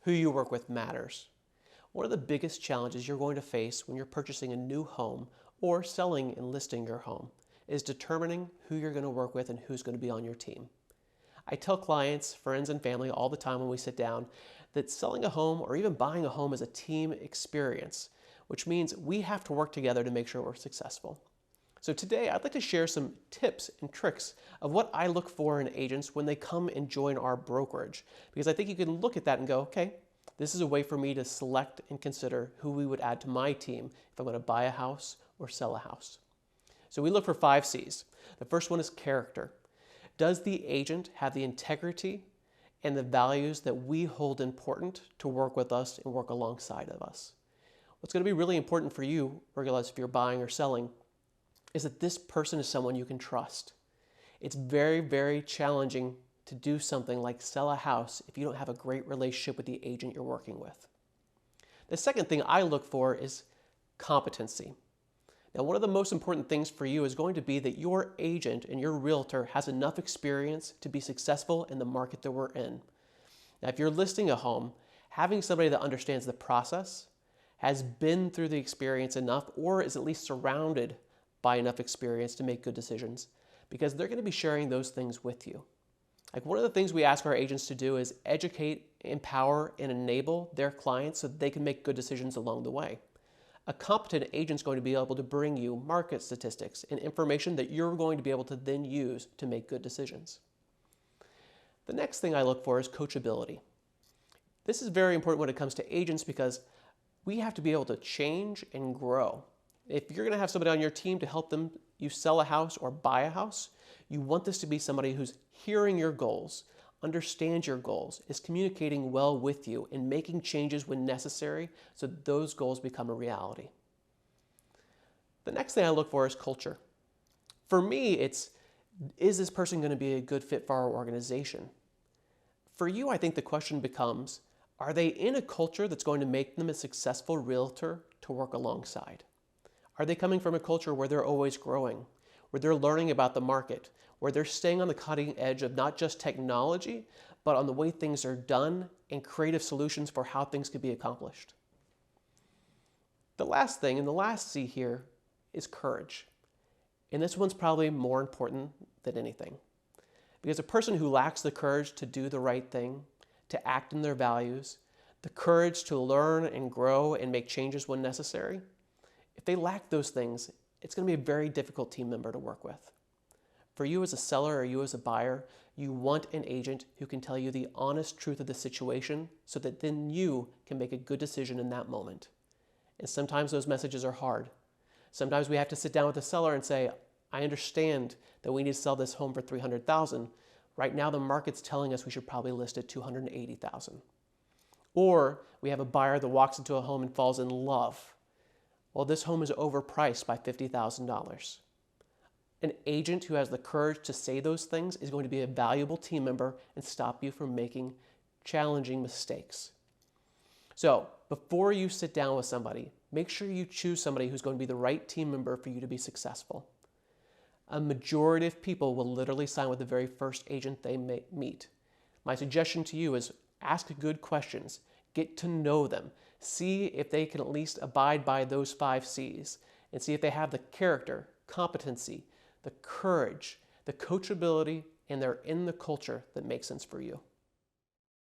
Who you work with matters. One of the biggest challenges you're going to face when you're purchasing a new home or selling and listing your home is determining who you're going to work with and who's going to be on your team. I tell clients, friends, and family all the time when we sit down that selling a home or even buying a home is a team experience, which means we have to work together to make sure we're successful. So today I'd like to share some tips and tricks of what I look for in agents when they come and join our brokerage, because I think you can look at that and go, okay, this is a way for me to select and consider who we would add to my team if I'm going to buy a house or sell a house. So we look for 5 C's. The first one is character. Does the agent have the integrity and the values that we hold important to work with us and work alongside of us? What's going to be really important for you, regardless if you're buying or selling, is that this person is someone you can trust. It's very, very challenging to do something like sell a house if you don't have a great relationship with the agent you're working with. The second thing I look for is competency. Now, one of the most important things for you is going to be that your agent and your realtor has enough experience to be successful in the market that we're in. Now, if you're listing a home, having somebody that understands the process, has been through the experience enough, or is at least surrounded by enough experience to make good decisions, because they're going to be sharing those things with you. Like, one of the things we ask our agents to do is educate, empower, and enable their clients so that they can make good decisions along the way. A competent agent is going to be able to bring you market statistics and information that you're going to be able to then use to make good decisions. The next thing I look for is coachability. This is very important when it comes to agents because we have to be able to change and grow. If you're going to have somebody on your team to help you sell a house or buy a house, you want this to be somebody who's hearing your goals, understands your goals, is communicating well with you, and making changes when necessary so that those goals become a reality. The next thing I look for is culture. For me, is this person going to be a good fit for our organization? For you, I think the question becomes, are they in a culture that's going to make them a successful realtor to work alongside? Are they coming from a culture where they're always growing, where they're learning about the market, where they're staying on the cutting edge of not just technology, but on the way things are done and creative solutions for how things could be accomplished? The last thing, and the last C here, is courage. And this one's probably more important than anything. Because a person who lacks the courage to do the right thing, to act in their values, the courage to learn and grow and make changes when necessary, if they lack those things, it's going to be a very difficult team member to work with. For you as a seller or you as a buyer, you want an agent who can tell you the honest truth of the situation so that then you can make a good decision in that moment. And sometimes those messages are hard. Sometimes we have to sit down with the seller and say, I understand that we need to sell this home for $300,000. Right now the market's telling us we should probably list at $280,000. Or we have a buyer that walks into a home and falls in love. Well, this home is overpriced by $50,000. An agent who has the courage to say those things is going to be a valuable team member and stop you from making challenging mistakes. So before you sit down with somebody, make sure you choose somebody who's going to be the right team member for you to be successful. A majority of people will literally sign with the very first agent they meet. My suggestion to you is ask good questions, get to know them, see if they can at least abide by those 5 C's, and see if they have the character, competency, the courage, the coachability, and they're in the culture that makes sense for you.